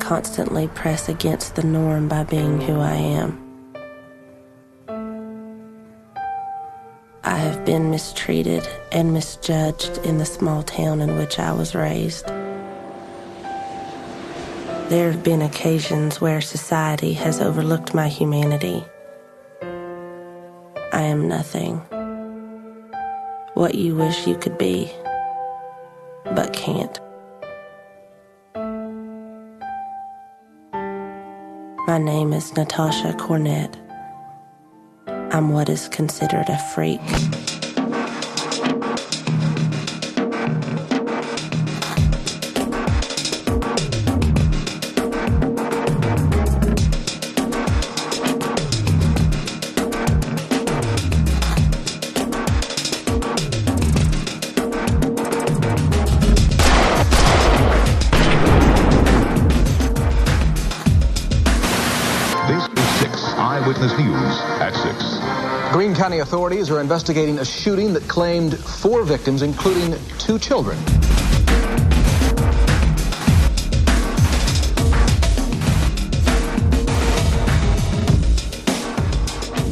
constantly press against the norm by being who I am. I have been mistreated and misjudged in the small town in which I was raised. There have been occasions where society has overlooked my humanity. I am nothing. What you wish you could be, but can't. My name is Natasha Cornett. I'm what is considered a freak. Eyewitness News at 6. Greene County authorities are investigating a shooting that claimed 4 victims, including 2 children.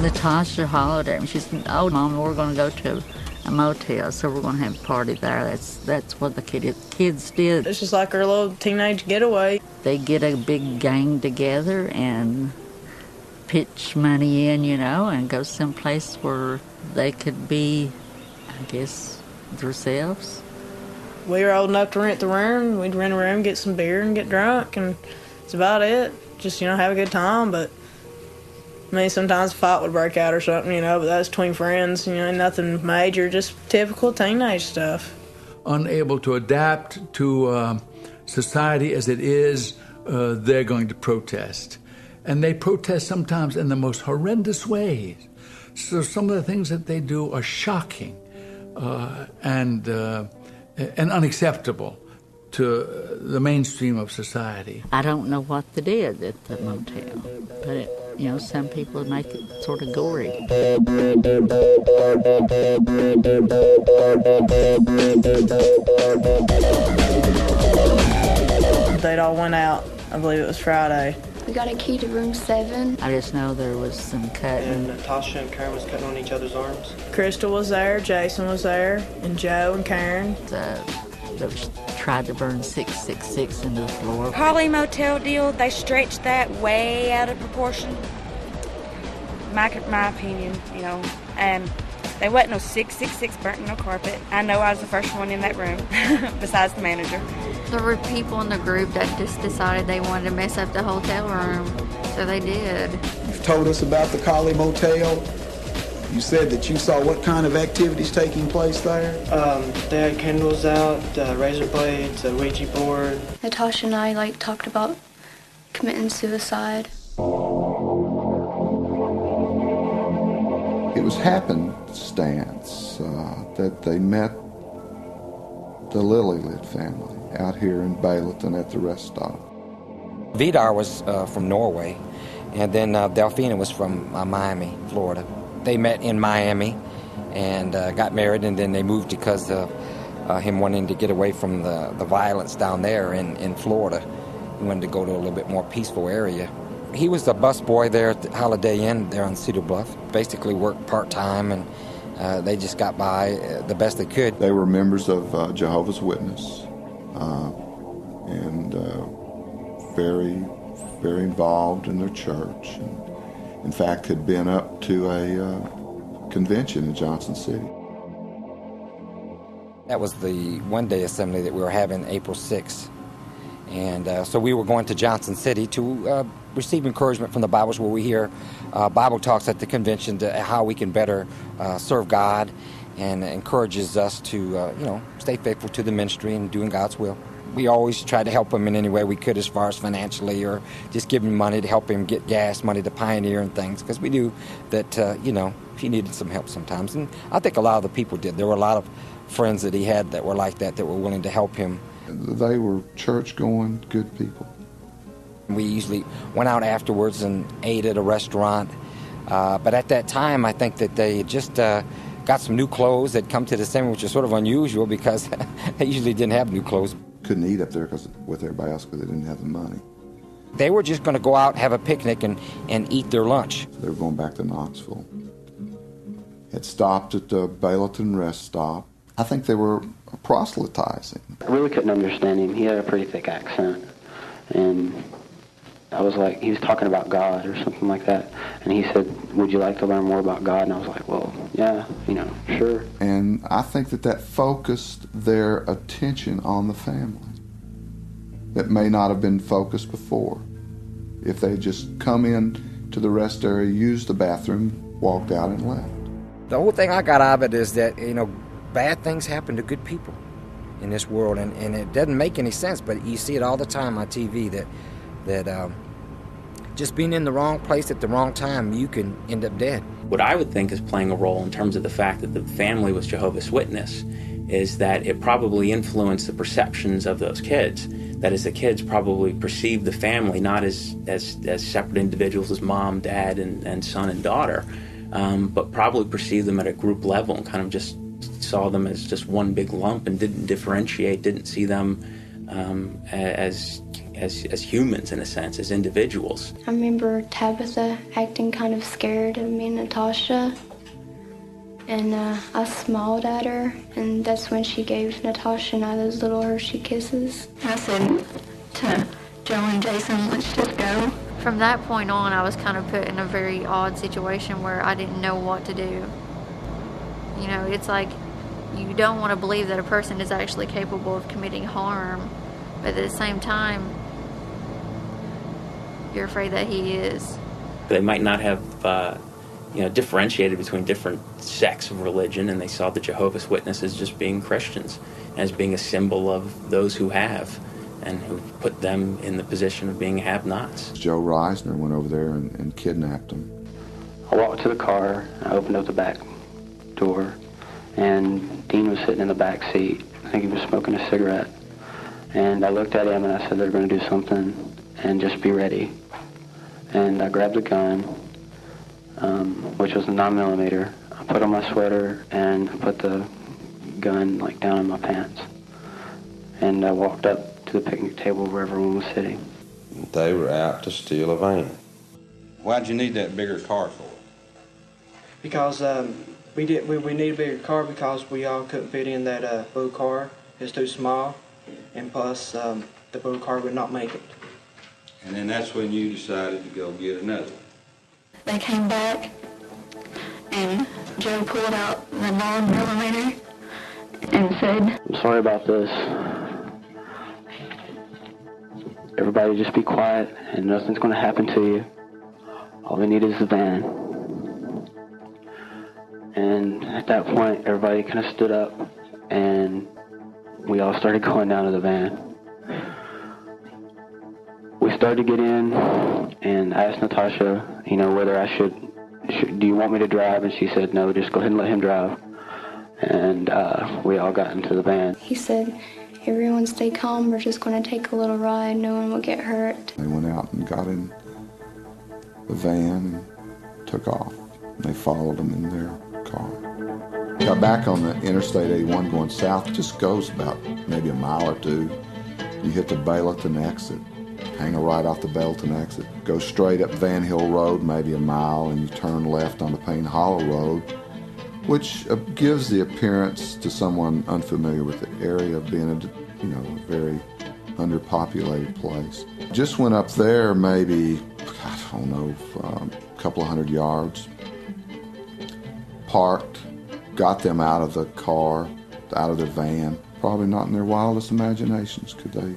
Natasha hollered at me. She said, "Oh, Mom, we're going to go to a motel, so we're going to have a party there." That's what the kids did. It's just like our little teenage getaway. They get a big gang together and pitch money in, and go someplace where they could be, I guess, themselves. We were old enough to rent the room. We'd rent a room, get some beer, and get drunk, and that's about it. Just, have a good time, but, sometimes a fight would break out or something, but that was between friends, nothing major, just typical teenage stuff. Unable to adapt to society as it is, they're going to protest. And they protest sometimes in the most horrendous ways. So some of the things that they do are shocking and unacceptable to the mainstream of society. I don't know what they did at the motel, but some people make it sort of gory. They'd all went out. I believe it was Friday. We got a key to room 7. I just know there was some cutting. And Natasha and Karen was cutting on each other's arms. Crystal was there, Jason was there, and Joe and Karen. They tried to burn 666 into the floor. Holly Motel deal, they stretched that way out of proportion. My opinion, and there wasn't no 666 burnt in no carpet. I know I was the first one in that room, besides the manager. There were people in the group that just decided they wanted to mess up the hotel room, so they did. You've told us about the Collie Motel. You said that you saw what kind of activities taking place there? They had candles out, razor blades, a Ouija board. Natasha and I talked about committing suicide. It was happenstance that they met the Lilylid family out here in Bailiton at the rest stop. Vidar was from Norway, and then Delphina was from Miami, Florida. They met in Miami and got married, and then they moved because of him wanting to get away from the violence down there in Florida. He wanted to go to a little bit more peaceful area. He was the busboy there at the Holiday Inn there on Cedar Bluff. Basically worked part-time, and they just got by the best they could. They were members of Jehovah's Witness and very, very involved in their church. And in fact, had been up to a convention in Johnson City. That was the one-day assembly that we were having April 6th. And so we were going to Johnson City to receive encouragement from the Bibles, where we hear Bible talks at the convention to how we can better serve God, and encourages us to, stay faithful to the ministry and doing God's will. We always try to help him in any way we could, as far as financially, or just give him money to help him get gas money to Pioneer and things, because we knew that, he needed some help sometimes. And I think a lot of the people did. There were a lot of friends that he had that were like that were willing to help him. They were church-going, good people. We usually went out afterwards and ate at a restaurant. But at that time, I think that they just got some new clothes that come to the same, which is sort of unusual because they usually didn't have new clothes. Couldn't eat up there with everybody else because they didn't have the money. They were just going to go out, have a picnic, and eat their lunch. They were going back to Knoxville. Had stopped at the Bayleton rest stop. I think they were proselytizing. I really couldn't understand him. He had a pretty thick accent. And I was like, he was talking about God or something like that. And he said, would you like to learn more about God? And I was like, well, yeah, sure. And I think that focused their attention on the family. That may not have been focused before. If they just come in to the rest area, used the bathroom, walked out and left. The whole thing I got out of it is that, bad things happen to good people in this world, and it doesn't make any sense, but you see it all the time on TV that just being in the wrong place at the wrong time, you can end up dead. What I would think is playing a role in terms of the fact that the family was Jehovah's Witness is that it probably influenced the perceptions of those kids. That is, the kids probably perceived the family not as separate individuals as mom, dad, and son and daughter, but probably perceived them at a group level and kind of just saw them as just one big lump and didn't differentiate, didn't see them as humans in a sense, as individuals. I remember Tabitha acting kind of scared of me and Natasha, and I smiled at her, and that's when she gave Natasha and I those little Hershey kisses. I said to Joe and Jason, let's just go. From that point on, I was kind of put in a very odd situation where I didn't know what to do. It's like you don't want to believe that a person is actually capable of committing harm, but at the same time, you're afraid that he is. They might not have differentiated between different sects of religion, and they saw the Jehovah's Witnesses just being Christians, as being a symbol of those who have, and who put them in the position of being have-nots. Joe Reisner went over there and kidnapped him. I walked to the car, I opened up the back door, and Dean was sitting in the back seat. I think he was smoking a cigarette. And I looked at him and I said, they're going to do something, and just be ready. And I grabbed a gun, which was a 9mm. I put on my sweater and put the gun down in my pants. And I walked up to the picnic table where everyone was sitting. They were out to steal a van. Why'd you need that bigger car for? Because we need a bigger car because we all couldn't fit in that blue car. It's too small, and plus the blue car would not make it. And then that's when you decided to go get another. They came back, and Joe pulled out the 9mm and said, I'm sorry about this. Everybody just be quiet, and nothing's going to happen to you. All we need is the van. And at that point, everybody kind of stood up, and we all started going down to the van. We started to get in, and I asked Natasha, whether I should, do you want me to drive? And she said, no, just go ahead and let him drive. And we all got into the van. He said, everyone stay calm, we're just going to take a little ride, no one will get hurt. They went out and got in the van and took off. They followed them in their car. Got back on the Interstate 81 going south. It just goes about maybe a mile or two. You hit the Bayleton exit, hang a right off the Bayleton exit, go straight up Van Hill Road maybe a mile, and you turn left on the Payne Hollow Road, which gives the appearance to someone unfamiliar with the area of being a very underpopulated place. Just went up there maybe, I don't know, a couple of 100 yards, parked, got them out of the car, out of the van. Probably not in their wildest imaginations could they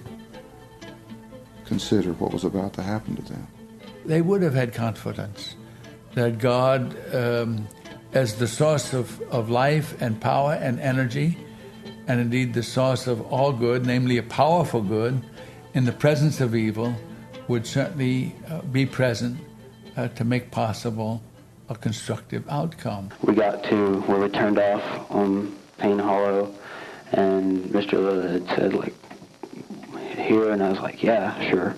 consider what was about to happen to them. They would have had confidence that God, as the source of life and power and energy, and indeed the source of all good, namely a powerful good, in the presence of evil, would certainly be present to make possible a constructive outcome. We got to where we turned off on Payne Hollow, and Mr. Lilla had said, here, and I was like, yeah, sure.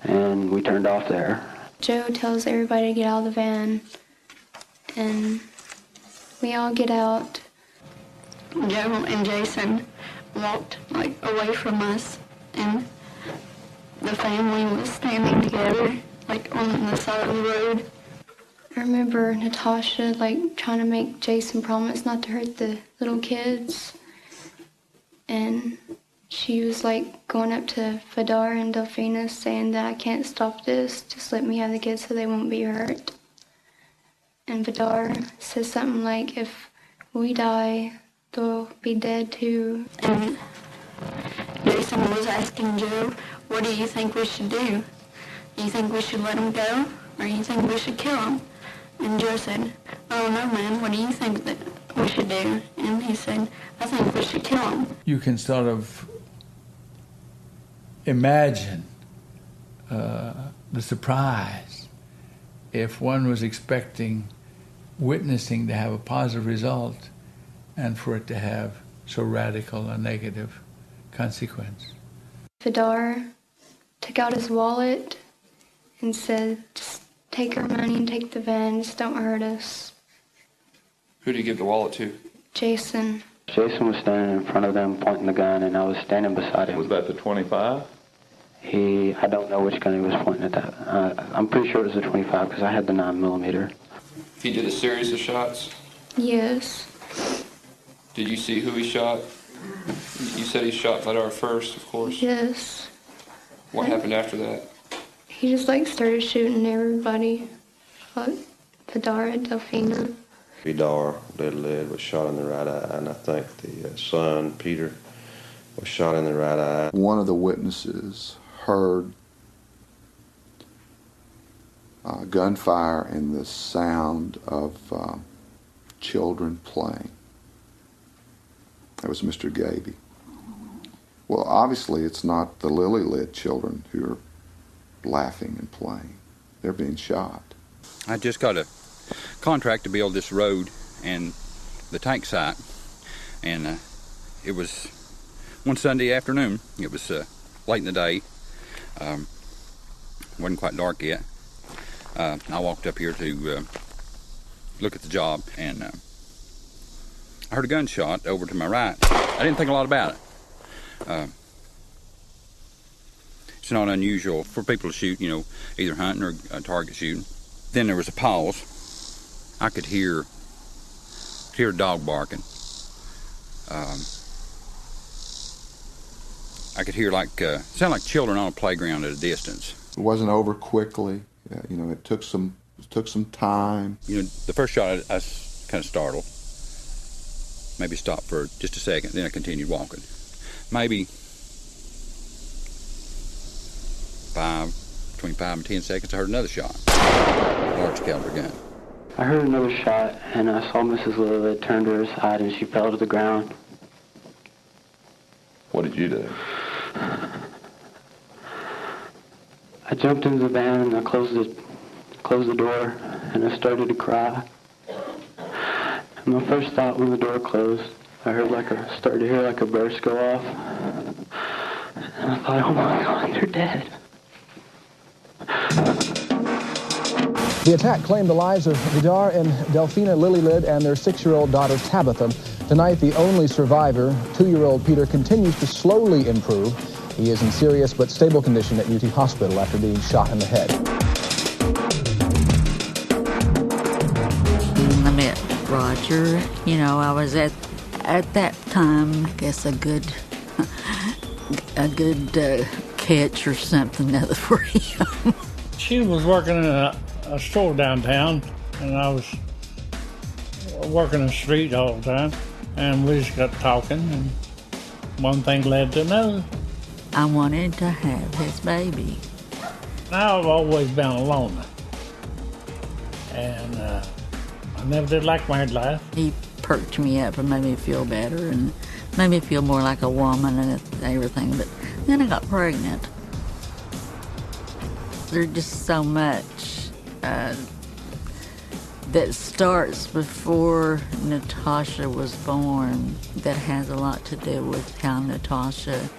And we turned off there. Joe tells everybody to get out of the van, and we all get out. Joe and Jason walked away from us, and the family was standing together, like on the side of the road. I remember Natasha like trying to make Jason promise not to hurt the little kids. And she was like going up to Vidar and Delphina saying that I can't stop this, just let me have the kids so they won't be hurt. And Vidar says something like, if we die, they'll be dead too. And Jason was asking Joe, what do you think we should do? Do you think we should let him go, or do you think we should kill him? And Joe said, I don't know, man, what do you think that we should do? And he said, I think we should kill him. You can sort of imagine the surprise if one was expecting witnessing to have a positive result and for it to have so radical a negative consequence. Vidar took out his wallet and said, just take our money and take the van, just don't hurt us. Who did you give the wallet to? Jason. Jason was standing in front of them pointing the gun, and I was standing beside him. Was that the 25? I don't know which gun he was pointing at that. I'm pretty sure it was the 25 because I had the 9mm. He did a series of shots? Yes. Did you see who he shot? You said he shot Vidar first, of course. Yes. What happened after that? He just like started shooting everybody. Vidar and Delphina. Vidar, little Led, was shot in the right eye, and I think the son, Peter, was shot in the right eye. One of the witnesses heard gunfire and the sound of children playing. That was Mr. Gaby. Well, obviously it's not the Lily-Led children who are laughing and playing. They're being shot. I just got a contract to build this road and the tank site, and it was one Sunday afternoon. It was late in the day. Wasn't quite dark yet. I walked up here to look at the job, and I heard a gunshot over to my right. I didn't think a lot about it. It's not unusual for people to shoot, either hunting or target shooting. Then there was a pause. I could hear a dog barking. I could hear sound like children on a playground at a distance. It wasn't over quickly. It took some time. The first shot I was kind of startled. Maybe stopped for just a second, then I continued walking. Maybe between 5 and 10 seconds, I heard another shot. A large caliber gun. I heard another shot, and I saw Mrs. Lily turn to her side, and she fell to the ground. What did you do? I jumped into the van, and I closed the door, and I started to cry. And my first thought when the door closed, I started to hear a burst go off. And I thought, oh my God, you're dead. The attack claimed the lives of Vidar and Delphina Lily-Led and their 6-year-old daughter Tabitha. Tonight, the only survivor, 2-year-old Peter, continues to slowly improve. He is in serious but stable condition at UT Hospital after being shot in the head. I met Roger. I was at that time, I guess a good catch or something for him. She was working in a store downtown, and I was working the street all the time, and we just got talking, and one thing led to another. I wanted to have his baby. I've always been a loner, and I never did like married life. He perked me up and made me feel better and made me feel more like a woman and everything, but then I got pregnant. There's just so much that starts before Natasha was born that has a lot to do with how Natasha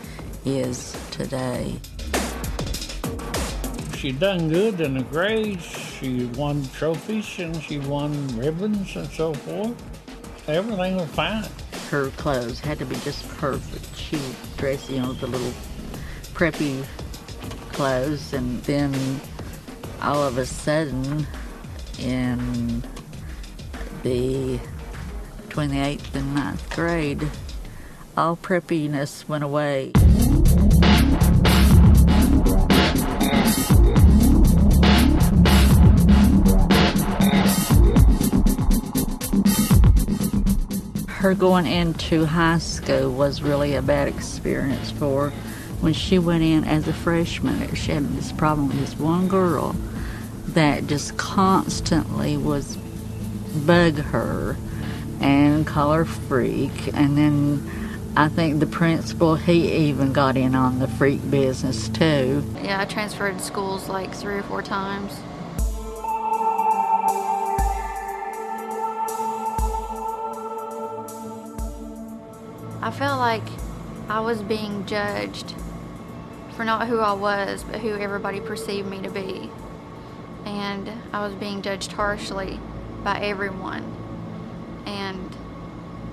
is today. She done good in the grades. She won trophies and she won ribbons and so forth. Everything was fine. Her clothes had to be just perfect. She would dress, the little preppy clothes, and then all of a sudden, in between the 8th and 9th grade, all preppiness went away. Her going into high school was really a bad experience for her. When she went in as a freshman, she had this problem with this one girl that just constantly was bug her and call her freak. And then I think the principal, he even got in on the freak business too. Yeah, I transferred schools like 3 or 4 times. I felt like I was being judged for not who I was, but who everybody perceived me to be. And I was being judged harshly by everyone. And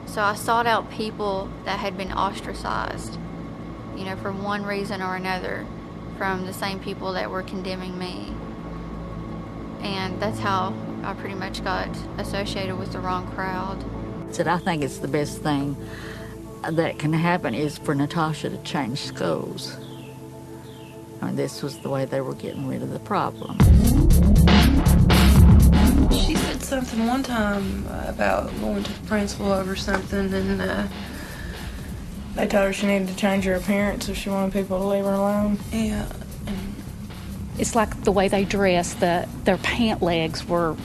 so I sought out people that had been ostracized, you know, for one reason or another, from the same people that were condemning me. And that's how I pretty much got associated with the wrong crowd. I think it's the best thing that can happen is for Natasha to change schools. I mean, this was the way they were getting rid of the problem. She said something one time about going to the principal over something, and they told her she needed to change her appearance if she wanted people to leave her alone. Yeah. It's like the way they dress, their pant legs were,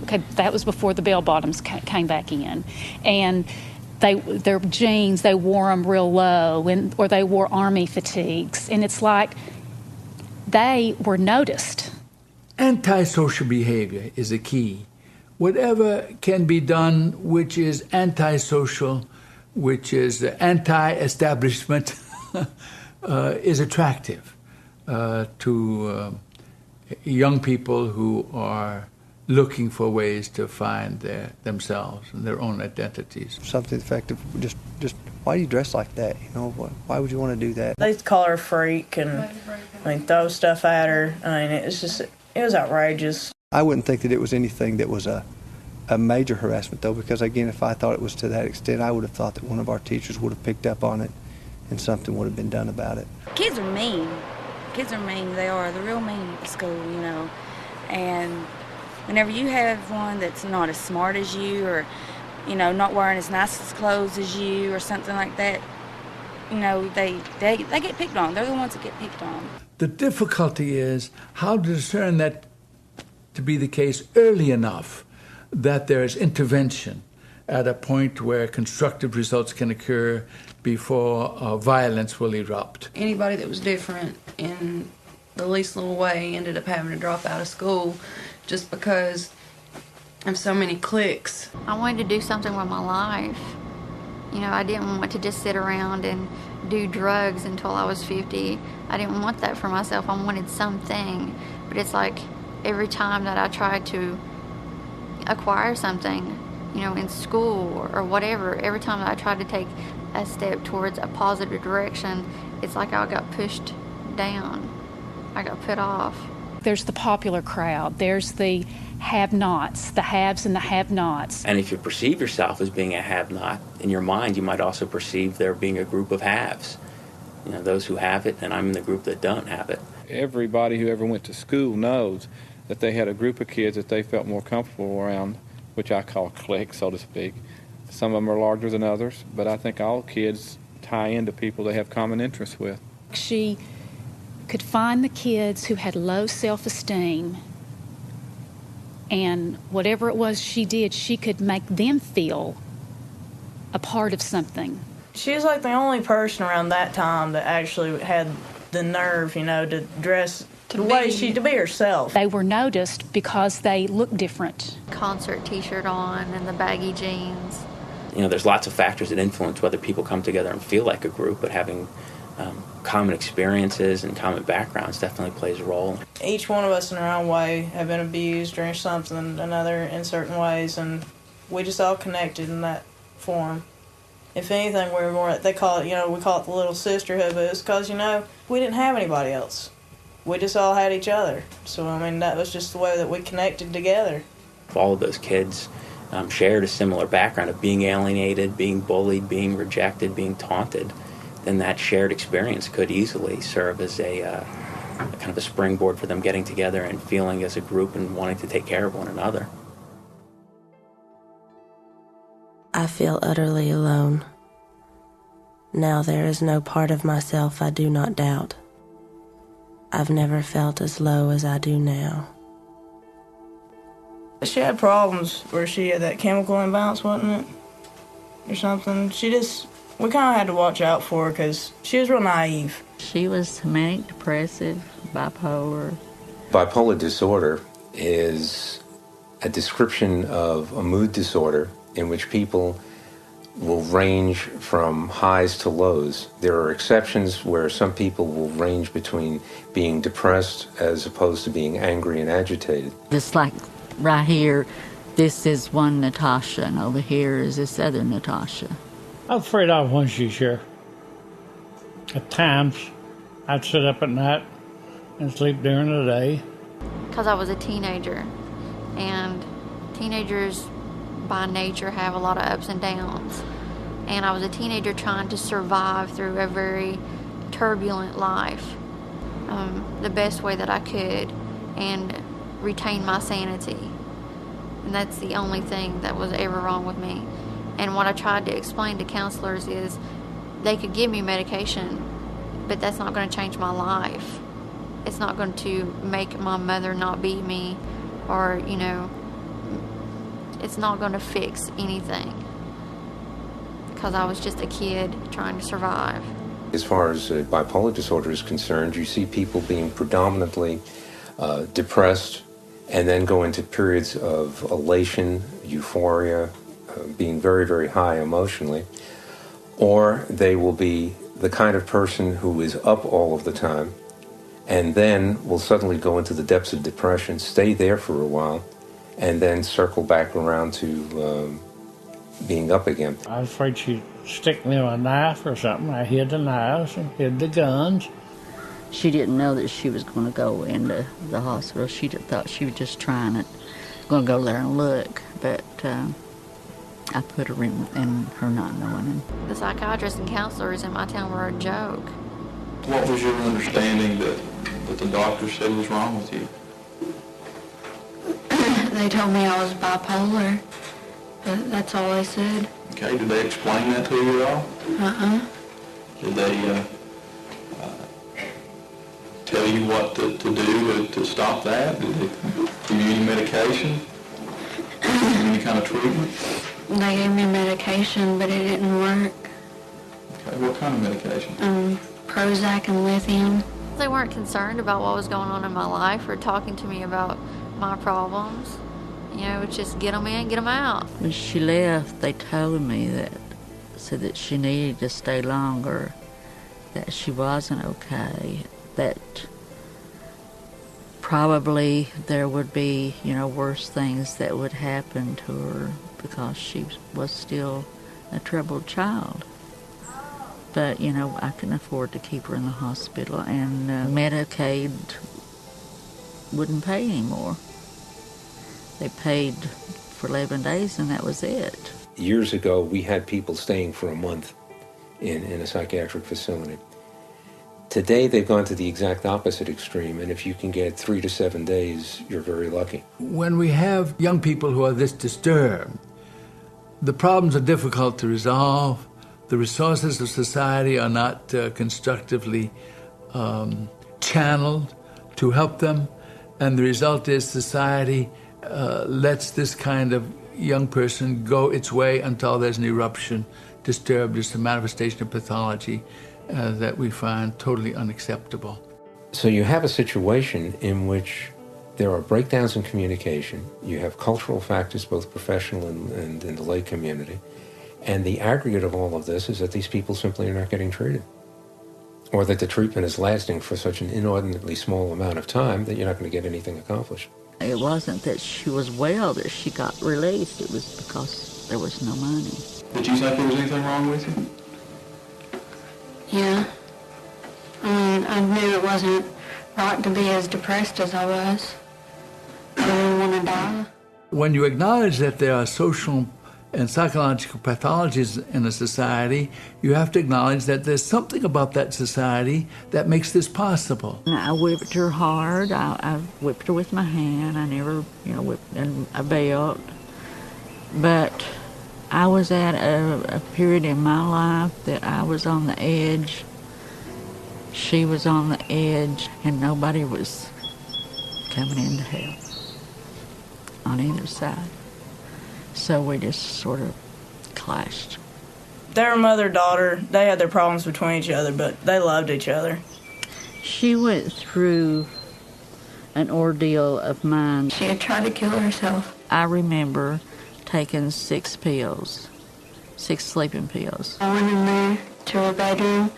okay, that was before the bell bottoms came back in. And their jeans, they wore them real low, or they wore army fatigues. And it's like they were noticed. Antisocial behavior is a key. Whatever can be done which is antisocial, which is anti-establishment, is attractive to young people who are looking for ways to find themselves and their own identities. Something effective, just why do you dress like that? You know, why would you want to do that? They call her a freak and throw stuff at her. I mean, it was outrageous. I wouldn't think that it was anything that was a major harassment, though, because again, if I thought it was to that extent, I would have thought that one of our teachers would have picked up on it and something would have been done about it. Kids are mean. Kids are mean. They're real mean at school, you know. And whenever you have one that's not as smart as you, or, you know, not wearing as nice as clothes as you, or something like that, you know, they get picked on. They're the ones that get picked on. The difficulty is how to discern that to be the case early enough that there is intervention at a point where constructive results can occur before violence will erupt. Anybody that was different in the least little way ended up having to drop out of school just because of so many cliques. I wanted to do something with my life. You know, I didn't want to just sit around and do drugs until I was 50. I didn't want that for myself. I wanted something. But it's like every time that I tried to acquire something, you know, in school or whatever, every time that I tried to take a step towards a positive direction, it's like I got pushed down. I got put off. There's the popular crowd. There's the have-nots, the haves and the have-nots. And if you perceive yourself as being a have-not, in your mind you might also perceive there being a group of haves. You know, those who have it, and I'm in the group that don't have it. Everybody who ever went to school knows that they had a group of kids that they felt more comfortable around, which I call a clique, so to speak. Some of them are larger than others, but I think all kids tie into people they have common interests with. She could find the kids who had low self-esteem, and whatever it was she did, she could make them feel a part of something. She was like the only person around that time that actually had the nerve, you know, to dress to be herself. They were noticed because they looked different. Concert t-shirt on and the baggy jeans. You know, there's lots of factors that influence whether people come together and feel like a group, but having common experiences and common backgrounds definitely plays a role. Each one of us in our own way have been abused or something another in certain ways, and we just all connected in that form. If anything, we were more, they call it, you know, we call it the little sisterhood, but it's because, you know, we didn't have anybody else. we just all had each other. So, I mean, that was just the way that we connected together. If all of those kids shared a similar background of being alienated, being bullied, being rejected, being taunted, then that shared experience could easily serve as a kind of a springboard for them getting together and feeling as a group and wanting to take care of one another. I feel utterly alone. Now there is no part of myself I do not doubt. I've never felt as low as I do now. She had problems where she had that chemical imbalance, wasn't it? Or something. We kind of had to watch out for her because she was real naive. She was manic depressive, bipolar. Bipolar disorder is a description of a mood disorder in which people will range from highs to lows. There are exceptions where some people will range between being depressed as opposed to being angry and agitated. Just like right here, this is one Natasha, and over here is this other Natasha. I'm afraid of when she's here. At times, I'd sit up at night and sleep during the day. Because I was a teenager, and teenagers by nature have a lot of ups and downs. And I was a teenager trying to survive through a very turbulent life the best way that I could and retain my sanity. And that's the only thing that was ever wrong with me. And what I tried to explain to counselors is they could give me medication, but that's not going to change my life. It's not going to make my mother not beat me, or, you know, it's not going to fix anything, because I was just a kid trying to survive. As far as bipolar disorder is concerned, you see people being predominantly depressed and then go into periods of elation, euphoria, being very, very high emotionally. Or they will be the kind of person who is up all of the time and then will suddenly go into the depths of depression, stay there for a while, and then circle back around to being up again. I was afraid she'd stick me with a knife or something. I hid the knives and hid the guns. She didn't know that she was going to go into the hospital. She thought she was just going to go there and look. But I put her in her not knowing. The psychiatrists and counselors in my town were a joke. What was your understanding that the doctor said was wrong with you? They told me I was bipolar. That's all they said. Okay, did they explain that to you at all? Did they tell you what to do to stop that? Did they give you any medication? Any kind of treatment? They gave me medication, but it didn't work. Okay, what kind of medication? Prozac and lithium. They weren't concerned about what was going on in my life or talking to me about my problems. You know, it's just get them in, get them out. When she left, they told me said that she needed to stay longer, that she wasn't okay, that probably there would be, worse things that would happen to her because she was still a troubled child. But, I couldn't afford to keep her in the hospital, and Medicaid wouldn't pay anymore. They paid for 11 days, and that was it. Years ago, we had people staying for a month in a psychiatric facility. Today, they've gone to the exact opposite extreme, and if you can get 3 to 7 days, you're very lucky. When we have young people who are this disturbed, the problems are difficult to resolve. The resources of society are not constructively channeled to help them, and the result is society lets this kind of young person go its way until there's an eruption, disturbed. It's a manifestation of pathology that we find totally unacceptable. So you have a situation in which there are breakdowns in communication. You have cultural factors, both professional and in the lay community. And the aggregate of all of this is that these people simply are not getting treated. Or that the treatment is lasting for such an inordinately small amount of time that you're not going to get anything accomplished. It wasn't that she was well that she got released. It was because there was no money. Did you think there was anything wrong with you? Yeah. I mean, I knew it wasn't not to be as depressed as I was. I didn't want to die. When you acknowledge that there are social and psychological pathologies in a society, you have to acknowledge that there's something about that society that makes this possible. I whipped her hard. I whipped her with my hand. I never, whipped in a belt. But I was at a period in my life that I was on the edge. She was on the edge, and nobody was coming in to help on either side. So we just sort of clashed. Their mother-daughter, they had their problems between each other, but they loved each other. She went through an ordeal of mine. She had tried to kill herself. I remember taking 6 pills, 6 sleeping pills. I went in there to her bedroom,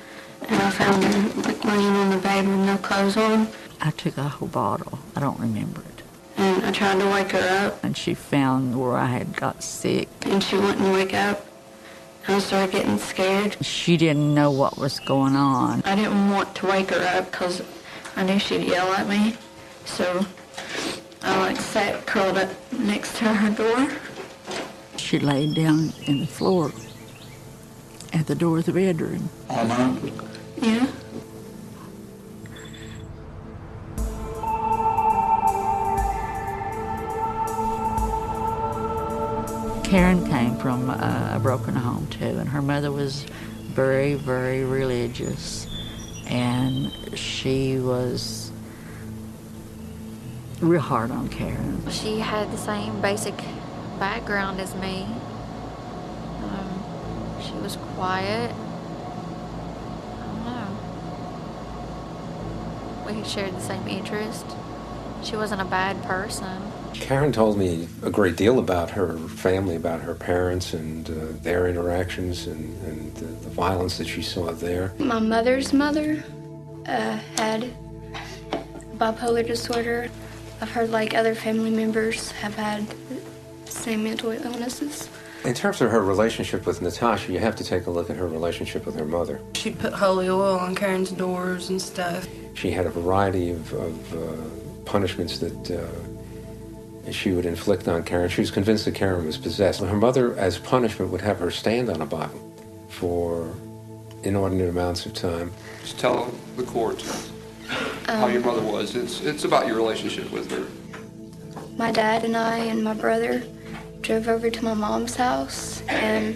and I found her laying on the bed with no clothes on. I took a whole bottle. I don't remember it. And I tried to wake her up. And she found where I had got sick. And she wouldn't wake up. I started getting scared. She didn't know what was going on. I didn't want to wake her up because I knew she'd yell at me. So I sat curled up next to her door. She laid down in the floor at the door of the bedroom. Yeah. Karen came from a broken home too, and her mother was very, very religious, and she was real hard on Karen. She had the same basic background as me. She was quiet. I don't know. We shared the same interest. She wasn't a bad person. Karen told me a great deal about her family, about her parents and their interactions and the violence that she saw there. My mother's mother had bipolar disorder. I've heard other family members have had the same mental illnesses. In terms of her relationship with Natasha, you have to take a look at her relationship with her mother. She put holy oil on Karen's doors and stuff. She had a variety of punishments that she would inflict on Karen. She was convinced that Karen was possessed. Her mother, as punishment, would have her stand on a Bible for inordinate amounts of time. Just tell the court how your mother was. It's about your relationship with her. My dad and I and my brother drove over to my mom's house, and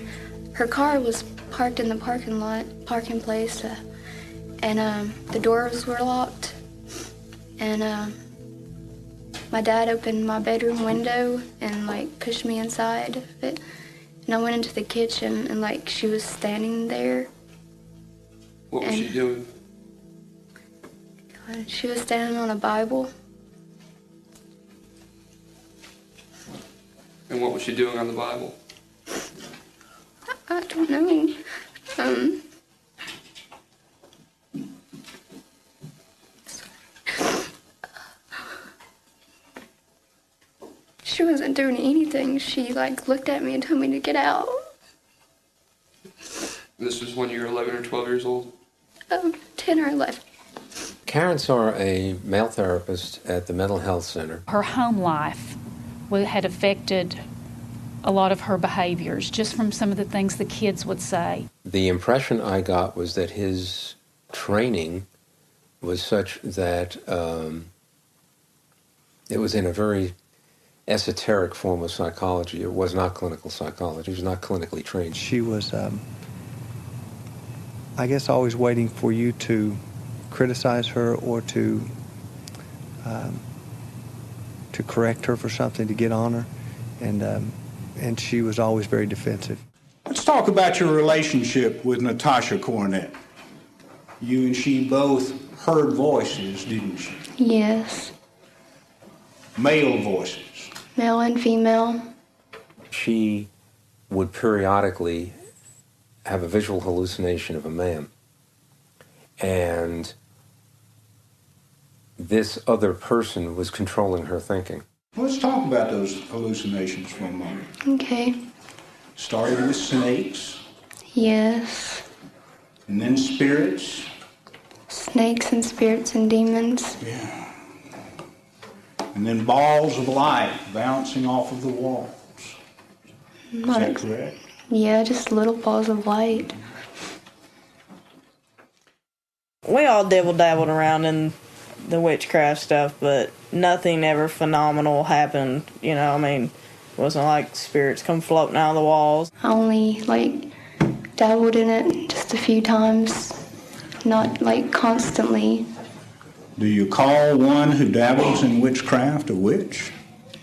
her car was parked in the parking place, and the doors were locked, and my dad opened my bedroom window and pushed me inside of it, and I went into the kitchen, and she was standing there. What was she doing? She was standing on a Bible. And what was she doing on the Bible? I don't know. She wasn't doing anything. She looked at me and told me to get out. This was when you were 11 or 12 years old? 10 or 11. Karen saw a male therapist at the mental health center. Her home life had affected a lot of her behaviors, just from some of the things the kids would say. The impression I got was that his training was such that it was in a very esoteric form of psychology. It was not clinical psychology. He was not clinically trained. She was, I guess, always waiting for you to criticize her or to correct her for something, to get on her, and she was always very defensive. Let's talk about your relationship with Natasha Cornett. You and she both heard voices, didn't you? Yes. Male voices. Male and female. She would periodically have a visual hallucination of a man. And this other person was controlling her thinking. Let's talk about those hallucinations for a moment. Okay. Started with snakes. Yes. And then spirits. snakes and spirits and demons. Yeah. And then balls of light bouncing off of the walls. Is that correct? Yeah, just little balls of light. We all dabbled around in the witchcraft stuff, but nothing ever phenomenal happened. You know, I mean, it wasn't like spirits come floating out of the walls. I only, dabbled in it just a few times, not, constantly. Do you call one who dabbles in witchcraft a witch?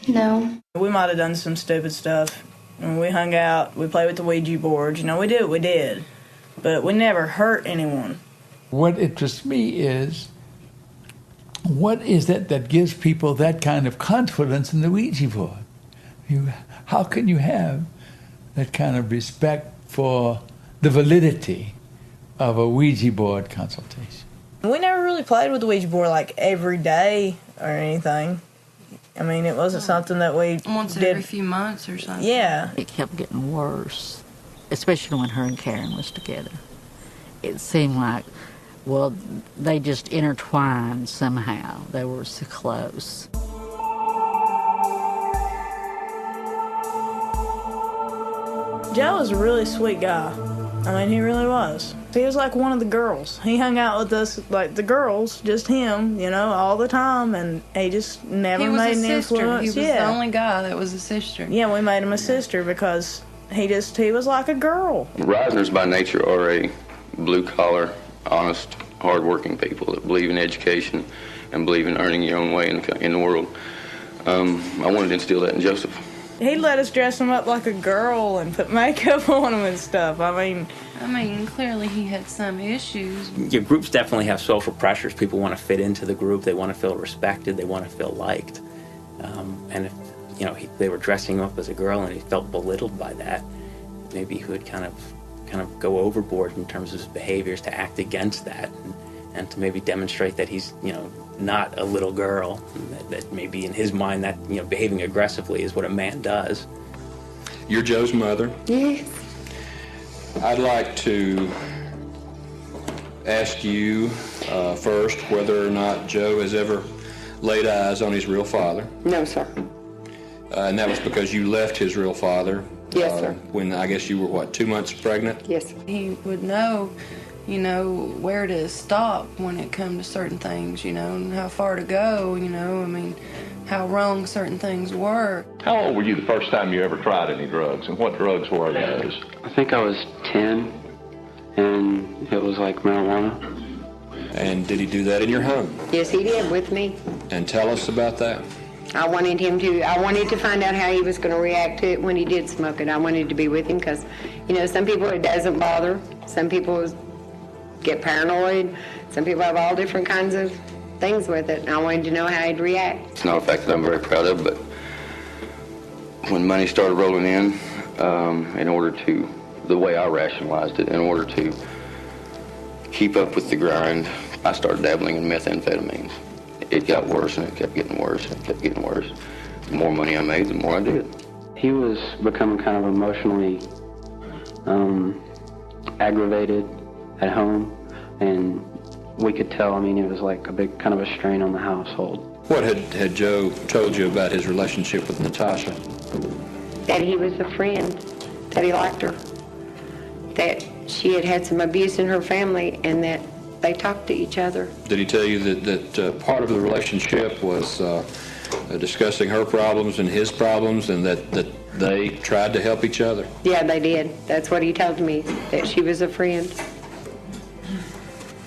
No. We might have done some stupid stuff. When we hung out, we played with the Ouija board. You know, we did what we did, but we never hurt anyone. What interests me is, what is it that gives people that kind of confidence in the Ouija board? How can you have that kind of respect for the validity of a Ouija board consultation? We never really played with the Ouija board every day or anything. I mean, it wasn't something that we once did every few months or something. Yeah. It kept getting worse, especially when her and Karen was together. It seemed like, well, they just intertwined somehow. They were so close. Joe was a really sweet guy. I mean, he really was. He was like one of the girls. He hung out with us, the girls, just him, all the time, and he just never made an influence. He was the only guy that was a sister. Yeah, we made him a sister because he was like a girl. Reisners by nature are a blue-collar, honest, hard-working people that believe in education and believe in earning your own way in the world. I wanted to instill that in Joseph. He let us dress him up like a girl and put makeup on him and stuff. I mean, clearly he had some issues. Yeah, groups definitely have social pressures. People want to fit into the group. They want to feel respected. They want to feel liked. And if they were dressing him up as a girl and he felt belittled by that, maybe he would kind of go overboard in terms of his behaviors to act against that and to maybe demonstrate that he's not a little girl. That maybe in his mind that behaving aggressively is what a man does. You're Joe's mother? Yes. I'd like to ask you first whether or not Joe has ever laid eyes on his real father. No, sir. And that was because you left his real father. Yes, sir. When I guess you were, 2 months pregnant? Yes, sir. He would know, where to stop when it comes to certain things, and how far to go, how wrong certain things were. How old were you the first time you ever tried any drugs, and what drugs were those? I think I was 10, and it was like marijuana. And did he do that in your home? Yes, he did, with me. And tell us about that. I wanted to find out how he was going to react to it when he did smoke it. I wanted to be with him because, some people it doesn't bother. Some people get paranoid. Some people have all different kinds of things with it. And I wanted to know how he'd react. It's not a fact that I'm very proud of, but when money started rolling in, the way I rationalized it, in order to keep up with the grind, I started dabbling in methamphetamines. It got worse, and it kept getting worse, and it kept getting worse. The more money I made, the more I did. He was becoming kind of emotionally aggravated at home, and we could tell, it was like a big kind of a strain on the household. What had Joe told you about his relationship with Natasha? That he was a friend, that he liked her, that she had had some abuse in her family, and that they talked to each other. Did he tell you that part of the relationship was discussing her problems and his problems, and that they tried to help each other? Yeah, they did. That's what he told me, that she was a friend.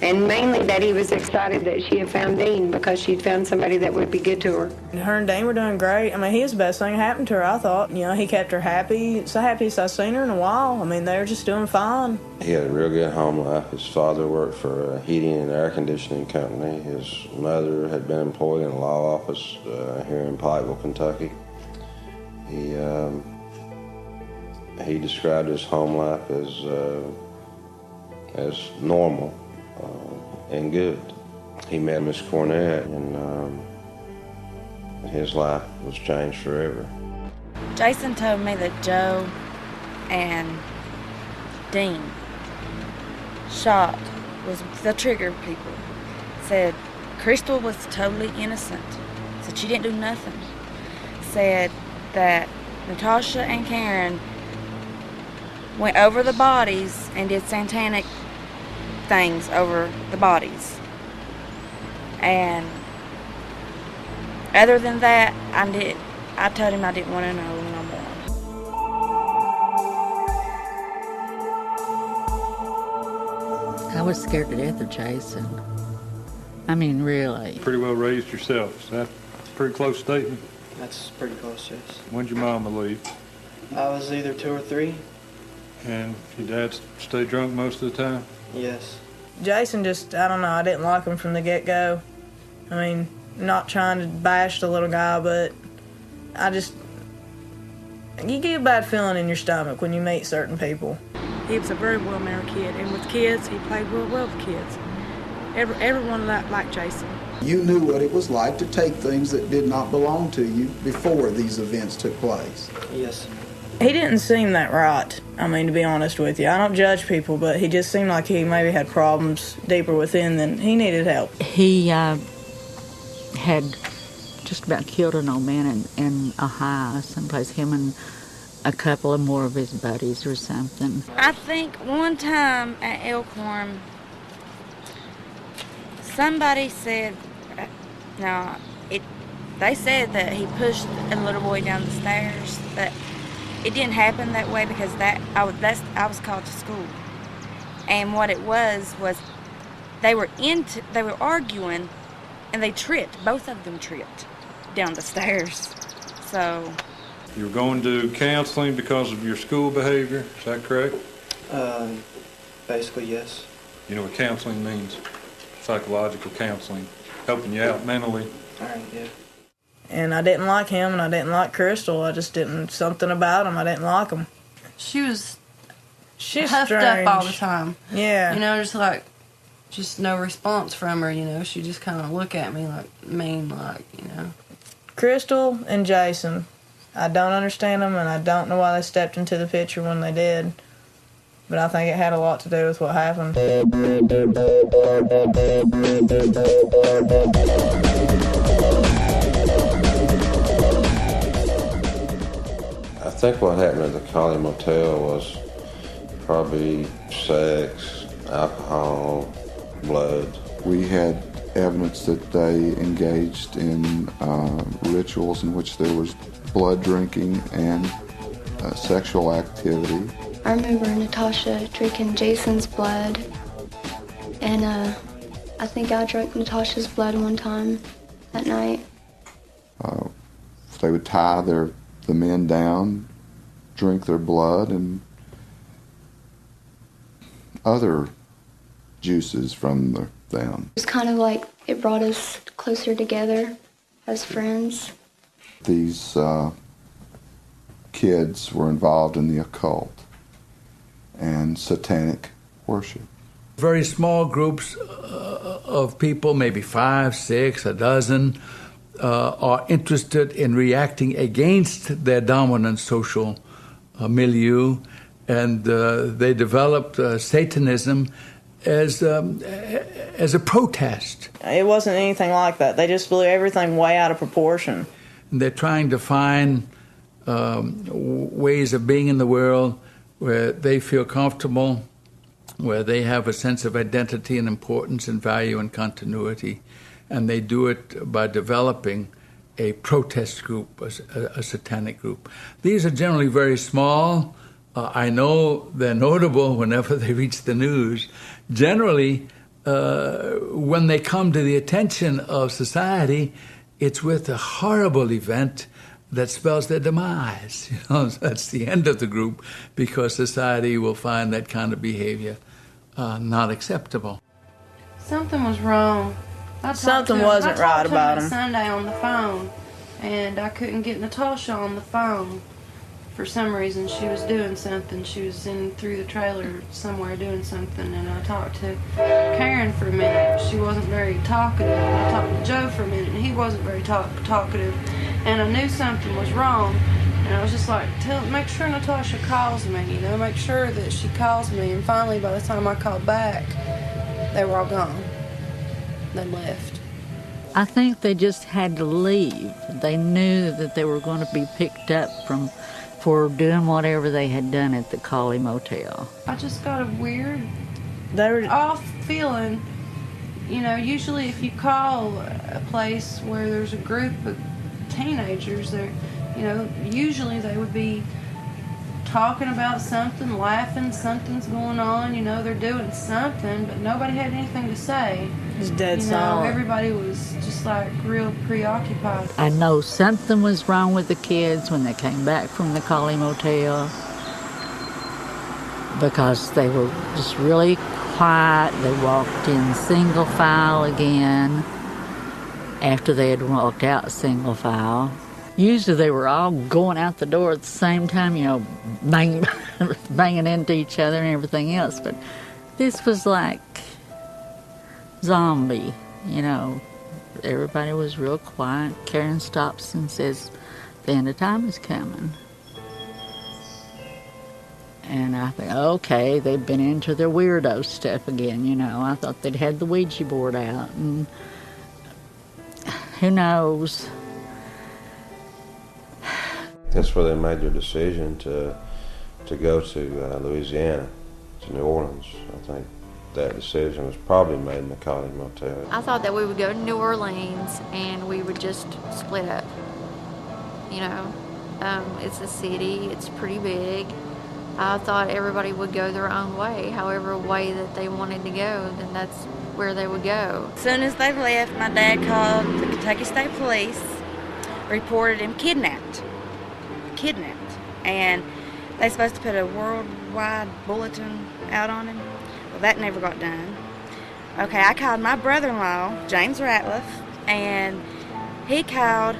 And mainly that he was excited that she had found Dean because she'd found somebody that would be good to her. Her and Dean were doing great. He was the best thing that happened to her, I thought. He kept her happy. It's the happiest I've seen her in a while. They were just doing fine. He had a real good home life. His father worked for a heating and air conditioning company. His mother had been employed in a law office here in Pikeville, Kentucky. He described his home life as normal. And good. He met Miss Cornett, and his life was changed forever. Jason told me that Joe and Dean shot was the trigger people. Said Crystal was totally innocent. Said she didn't do nothing. Said that Natasha and Karen went over the bodies and did satanic things over the bodies. And other than that, I told him I didn't want to know no more. I was scared to death of Jason. I mean, really. Pretty well raised yourself. Is that a pretty close statement? That's pretty close, yes. When'd your mama leave? I was either 2 or 3. And your dad stay drunk most of the time? Yes. Jason just, I don't know, I didn't like him from the get-go. I mean, not trying to bash the little guy, but you get a bad feeling in your stomach when you meet certain people. He was a very well-mannered kid, and with kids, he played real well with kids. Everyone liked Jason. You knew what it was like to take things that did not belong to you before these events took place. Yes. He didn't seem that right, I mean, to be honest with you. I don't judge people, but he just seemed like he maybe had problems deeper within than he needed help. He had just about killed an old man in Ohio, someplace, him and a couple of more of his buddies or something. I think one time at Elkhorn, somebody said, they said that he pushed a little boy down the stairs, but it didn't happen that way because I was called to school. And what it was they were arguing, and they tripped. Both of them tripped down the stairs. So You were going to counseling because of your school behavior, is that correct? Basically, yes. You know what counseling means? Psychological counseling, helping you out mentally. All right, yeah. And I didn't like him, and I didn't like Crystal. I just didn't, something about him, I didn't like him. She's huffed strange. Up all the time. Yeah. You know, just no response from her, you know. She just kind of look at me mean, you know. Crystal and Jason, I don't understand them, and I don't know why they stepped into the picture when they did. But I think it had a lot to do with what happened. I think what happened at the Collie Motel was probably sex, alcohol, blood. We had evidence that they engaged in rituals in which there was blood drinking and sexual activity. I remember Natasha drinking Jason's blood, and I think I drank Natasha's blood one time that night. They would tie the men down, drink their blood, and other juices from them. It was kind of like it brought us closer together as friends. These kids were involved in the occult and satanic worship. Very small groups of people, maybe 5, 6, a dozen, are interested in reacting against their dominant social milieu, and they developed Satanism as a protest. It wasn't anything like that. They just blew everything way out of proportion. And they're trying to find ways of being in the world where they feel comfortable, where they have a sense of identity and importance and value and continuity. And they do it by developing a protest group, a satanic group. These are generally very small. I know they're notable whenever they reach the news. Generally, when they come to the attention of society, it's with a horrible event that spells their demise. You know, that's the end of the group, because society will find that kind of behavior not acceptable. Something was wrong. Something wasn't right about him. Sunday on the phone, and I couldn't get Natasha on the phone. For some reason, she was doing something. She was through the trailer somewhere doing something, and I talked to Karen for a minute. She wasn't very talkative. I talked to Joe for a minute, and he wasn't very talkative. And I knew something was wrong, and I was just like, make sure Natasha calls me, you know, make sure that she calls me. And finally, by the time I called back, they were all gone. they left. I think they just had to leave. They knew that they were going to be picked up for doing whatever they had done at the Collie Motel. I just got a weird off feeling. You know, usually if you call a place where there's a group of teenagers, usually they would be talking about something, laughing, something's going on, they're doing something, but nobody had anything to say. It's dead silent. Everybody was just like real preoccupied. I know something was wrong with the kids when they came back from the Collie Motel because they were just really quiet. They walked in single file again after they had walked out single file. Usually they were all going out the door at the same time, banging into each other and everything else. But this was like zombie, Everybody was real quiet. Karen stops and says, the end of time is coming. And I think, okay, they've been into their weirdo stuff again, I thought they'd had the Ouija board out, and who knows. That's where they made their decision to go to Louisiana, to New Orleans. I think that decision was probably made in the Collie Motel. I thought that we would go to New Orleans and we would just split up. It's a city, it's pretty big. I thought everybody would go their own way, however way that they wanted to go, then that's where they would go. As soon as they left, my dad called the Kentucky State Police, reported him kidnapped. And they supposed to put a worldwide bulletin out on him. Well, that never got done. Okay, I called my brother-in-law, James Ratliff, and he called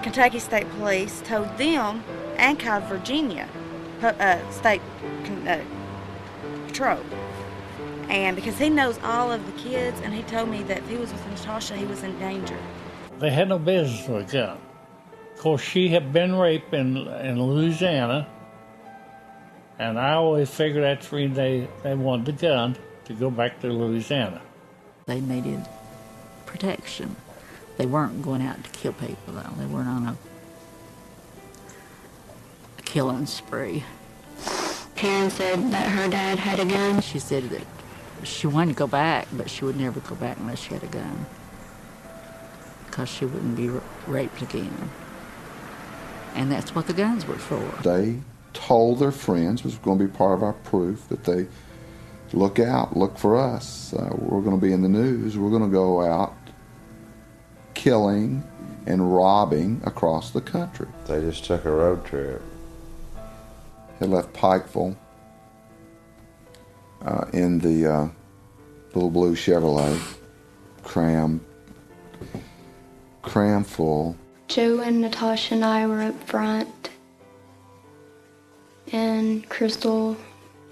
Kentucky State Police, told them, and called Virginia State Patrol. And because he knows all of the kids, and he told me that if he was with Natasha, he was in danger. They had no business with a gun. Of course, she had been raped in Louisiana, and I always figured that's the reason they wanted the gun, to go back to Louisiana. They needed protection. They weren't going out to kill people, though. They weren't on a killing spree. Karen said that her dad had a gun. She said that she wanted to go back, but she would never go back unless she had a gun, because she wouldn't be raped again. And that's what the guns were for. They told their friends, which was going to be part of our proof, that they look out, look for us. We're going to be in the news. We're going to go out killing and robbing across the country. They just took a road trip. They left Pikeville in the little blue Chevrolet, cram full. Joe and Natasha and I were up front, and Crystal,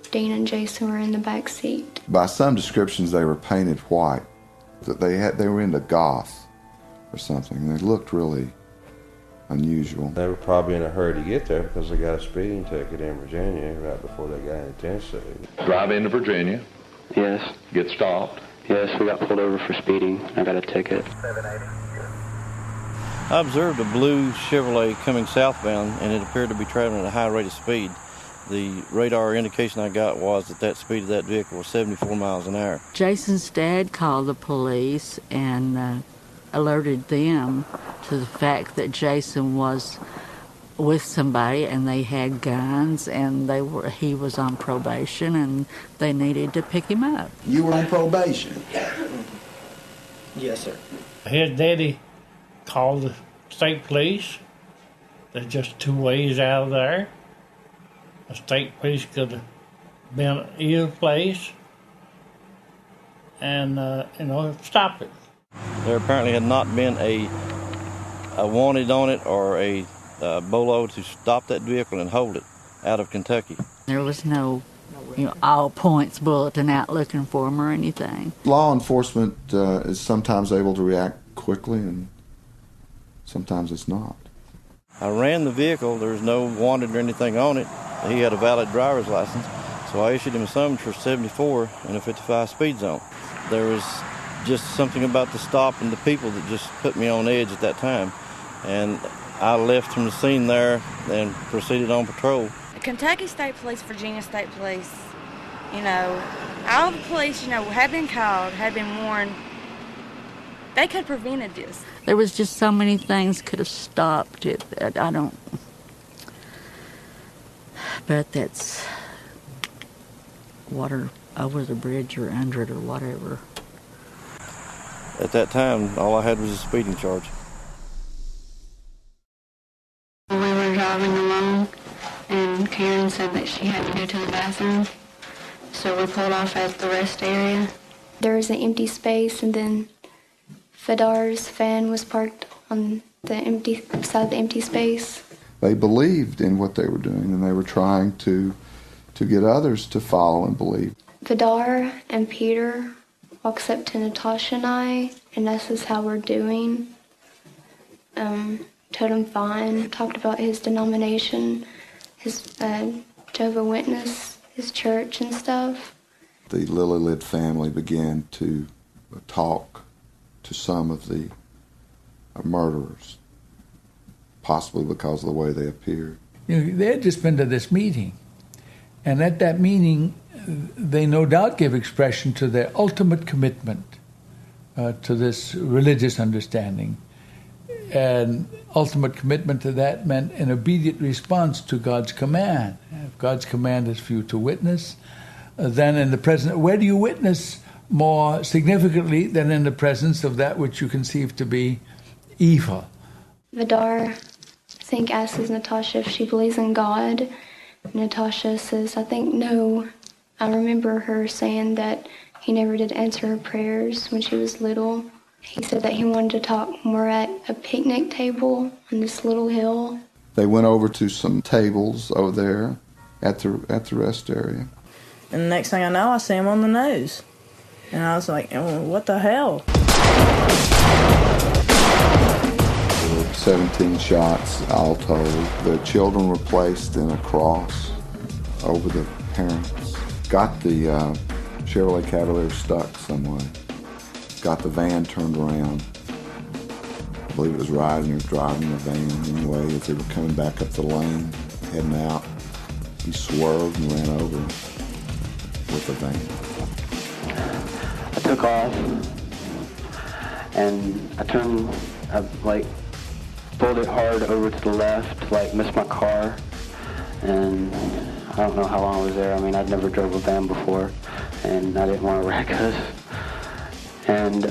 Dean, and Jason were in the back seat. By some descriptions, they were painted white. That they were into goth or something. They looked really unusual. They were probably in a hurry to get there because they got a speeding ticket in Virginia right before they got into Tennessee. Drive into Virginia. Yes. Get stopped. Yes, we got pulled over for speeding. I got a ticket. I observed a blue Chevrolet coming southbound, and it appeared to be traveling at a high rate of speed. The radar indication I got was that speed of that vehicle was 74 miles an hour. Jason's dad called the police and alerted them to the fact that Jason was with somebody and they had guns, and he was on probation and they needed to pick him up. You were on probation? Yes, sir. His daddy called the state police. There's just two ways out of there. The state police could have been either place and, stop it. There apparently had not been a wanted on it or a bolo to stop that vehicle and hold it out of Kentucky. There was no all points bulletin out looking for him or anything. Law enforcement is sometimes able to react quickly and sometimes it's not. I ran the vehicle. There was no wanted or anything on it. He had a valid driver's license, so I issued him a summons for 74 in a 55 speed zone. There was just something about the stop and the people that just put me on edge at that time. And I left from the scene there and proceeded on patrol. Kentucky State Police, Virginia State Police, all the police, had been called, had been warned. They could have prevented this. There was just so many things could have stopped it that I don't. But that's water over the bridge or under it or whatever. At that time, all I had was a speeding charge. We were driving along, and Karen said that she had to go to the bathroom, so we pulled off at the rest area. There was an empty space, and then Fadar's van was parked on the empty side of the empty space. They believed in what they were doing, and they were trying to get others to follow and believe. Fadar and Peter walks up to Natasha and I, and asks how we're doing. Told him fine. Talked about his denomination, his Jehovah Witness, his church and stuff. The Lillylid family began to talk to some of the murderers, possibly because of the way they appeared. They had just been to this meeting, and at that meeting, they no doubt gave expression to their ultimate commitment to this religious understanding. And ultimate commitment to that meant an obedient response to God's command. If God's command is for you to witness, then in the presence, where do you witness more significantly than in the presence of that which you conceive to be evil? Vidar, I think, asks Natasha if she believes in God. Natasha says, I think no. I remember her saying that he never did answer her prayers when she was little. He said that he wanted to talk more at a picnic table on this little hill. They went over to some tables over there at the rest area. And the next thing I know, I see him on the news. And I was like, oh, what the hell? There were 17 shots all told. The children were placed in a cross over the parents. Got the Chevrolet Cavalier stuck some way. Got the van turned around. I believe it was Reisner driving the van anyway. As they were coming back up the lane, heading out, he swerved and ran over with the van. I took off, and I pulled it hard over to the left, missed my car, and I don't know how long I was there. I mean, I'd never drove a van before, and I didn't want to wreck us. And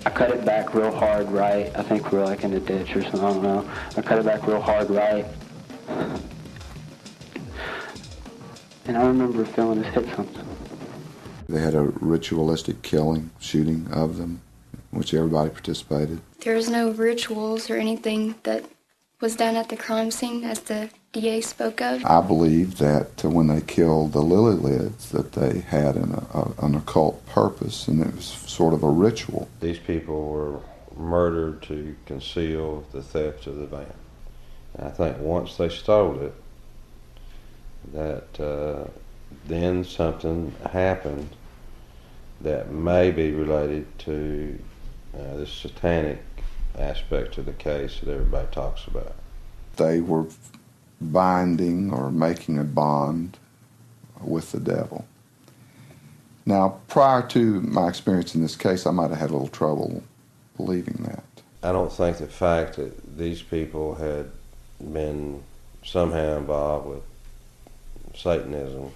I cut it back real hard right. I think we were in a ditch or something, I don't know. I cut it back real hard right. And I remember feeling us hit something. They had a ritualistic shooting of them, in which everybody participated. There was no rituals or anything that was done at the crime scene, as the DA spoke of. I believe that when they killed the Lillylids, that they had an occult purpose, and it was sort of a ritual. These people were murdered to conceal the theft of the van. And I think once they stole it, that then something happened that may be related to this satanic aspect of the case that everybody talks about. They were binding or making a bond with the devil. Now, prior to my experience in this case, I might have had a little trouble believing that. I don't think the fact that these people had been somehow involved with Satanism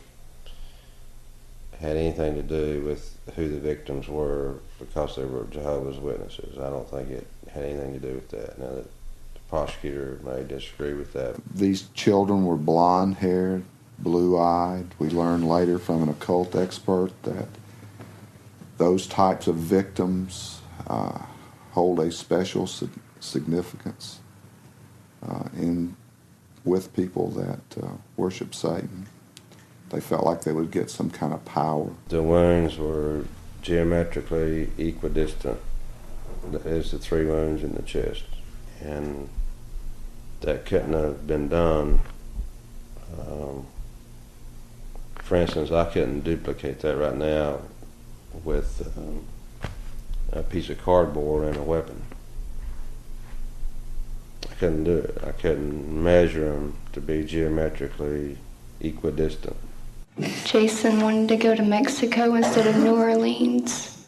had anything to do with who the victims were because they were Jehovah's Witnesses. I don't think it had anything to do with that. Now, the prosecutor may disagree with that. These children were blonde-haired, blue-eyed. We learned later from an occult expert that those types of victims hold a special significance with people that worship Satan. They felt like they would get some kind of power. The wounds were geometrically equidistant as the 3 wounds in the chest. And that couldn't have been done. For instance, I couldn't duplicate that right now with a piece of cardboard and a weapon. I couldn't do it. I couldn't measure them to be geometrically equidistant. Jason wanted to go to Mexico instead of New Orleans.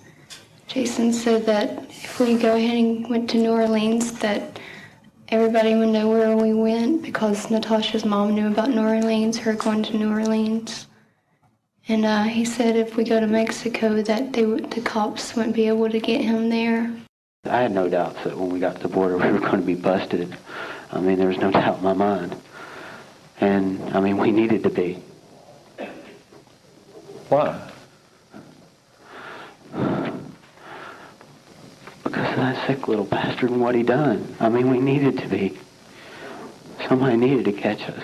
Jason said that if we go ahead and went to New Orleans, that everybody would know where we went because Natasha's mom knew about New Orleans, her going to New Orleans. And he said if we go to Mexico, that the cops wouldn't be able to get him there. I had no doubts that when we got to the border we were going to be busted. I mean, there was no doubt in my mind. And, I mean, we needed to be. Why? Because of that sick little bastard and what he done. I mean, we needed to be. Somebody needed to catch us.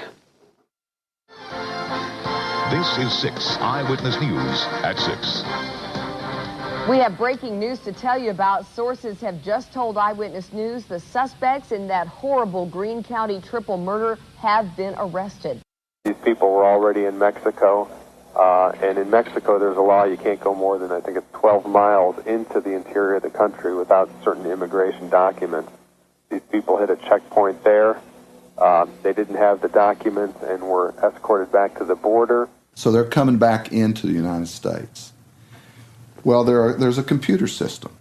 This is 6 Eyewitness News at 6. We have breaking news to tell you about. Sources have just told Eyewitness News the suspects in that horrible Greene County triple murder have been arrested. These people were already in Mexico, and in Mexico there's a law you can't go more than, I think it's 12 miles into the interior of the country without certain immigration documents. These people hit a checkpoint there. They didn't have the documents and were escorted back to the border. So they're coming back into the United States. Well, there's a computer system,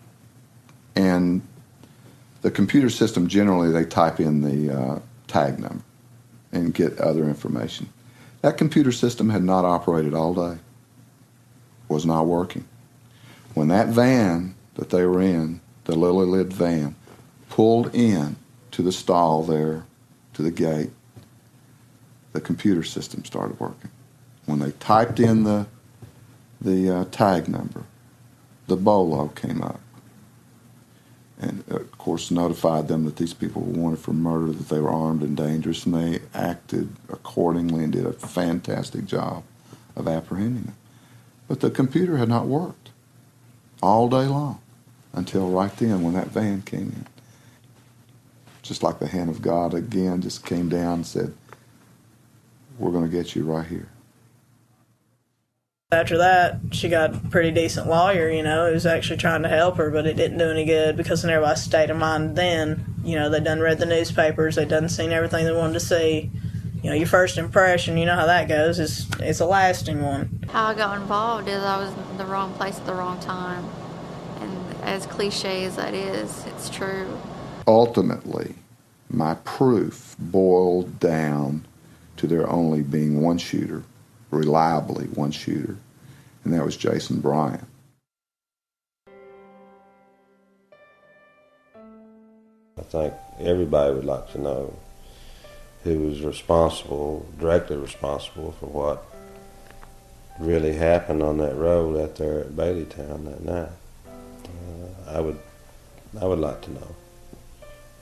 and the computer system, generally they type in the tag number and get other information. That computer system had not operated all day, was not working. When that van that they were in, the lily-lid van, pulled in to the stall there, to the gate, the computer system started working. When they typed in the tag number, the BOLO came up, and of course notified them that these people were wanted for murder, that they were armed and dangerous, and they acted accordingly and did a fantastic job of apprehending them. But the computer had not worked all day long until right then when that van came in. Just like the hand of God again just came down and said, we're going to get you right here. After that, she got a pretty decent lawyer, who was actually trying to help her, but it didn't do any good because in everybody's state of mind then, they done read the newspapers, they done seen everything they wanted to see. Your first impression, you know how that goes, it's a lasting one. How I got involved is I was in the wrong place at the wrong time. And as cliche as that is, it's true. Ultimately, my proof boiled down to there only being one shooter, reliably one shooter, and that was Jason Bryant. I think everybody would like to know who was responsible, directly responsible for what really happened on that road out there at Baileytown that night. I would like to know.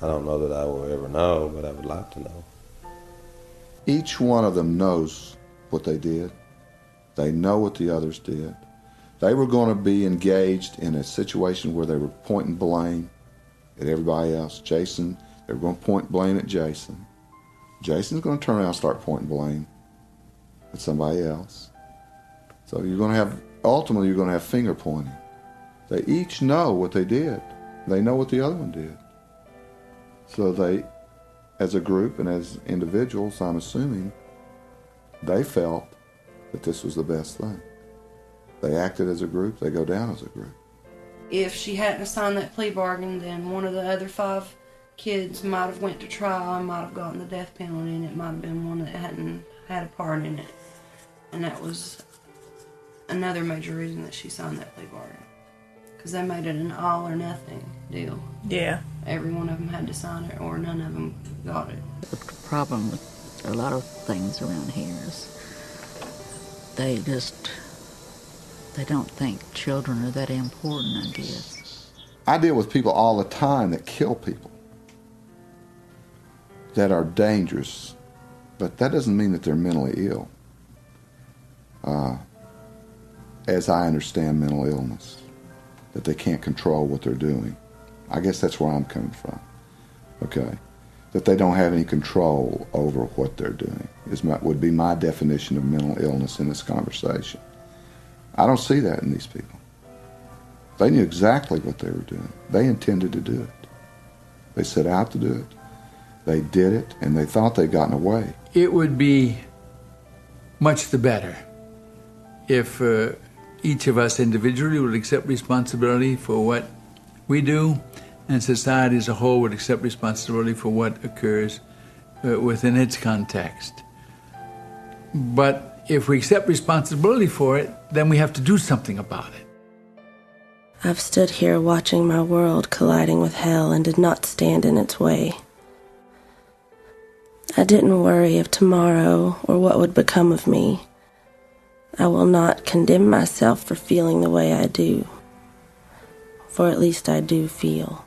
I don't know that I will ever know, but I would like to know. Each one of them knows what they did. They know what the others did. They were going to be engaged in a situation where they were pointing blame at everybody else. Jason, they were going to point blame at Jason. Jason's going to turn around and start pointing blame at somebody else. So ultimately you're going to have finger pointing. They each know what they did. They know what the other one did. So they, as a group and as individuals, I'm assuming, they felt that this was the best thing. They acted as a group, they go down as a group. If she hadn't signed that plea bargain, then one of the other 5 kids might have went to trial and might have gotten the death penalty, and it might have been one that hadn't had a part in it. And that was another major reason that she signed that plea bargain. Because they made it an all or nothing deal. Yeah. Every one of them had to sign it or none of them got it. The problem with a lot of things around here is they don't think children are that important, I guess. I deal with people all the time that kill people, that are dangerous, but that doesn't mean that they're mentally ill. As I understand mental illness, that they can't control what they're doing. I guess that's where I'm coming from, okay? That they don't have any control over what they're doing would be my definition of mental illness in this conversation. I don't see that in these people. They knew exactly what they were doing. They intended to do it. They set out to do it. They did it, and they thought they'd gotten away. It would be much the better if each of us individually would accept responsibility for what we do, and society as a whole would accept responsibility for what occurs within its context. But if we accept responsibility for it, then we have to do something about it. I've stood here watching my world colliding with hell and did not stand in its way. I didn't worry of tomorrow or what would become of me. I will not condemn myself for feeling the way I do, for at least I do feel.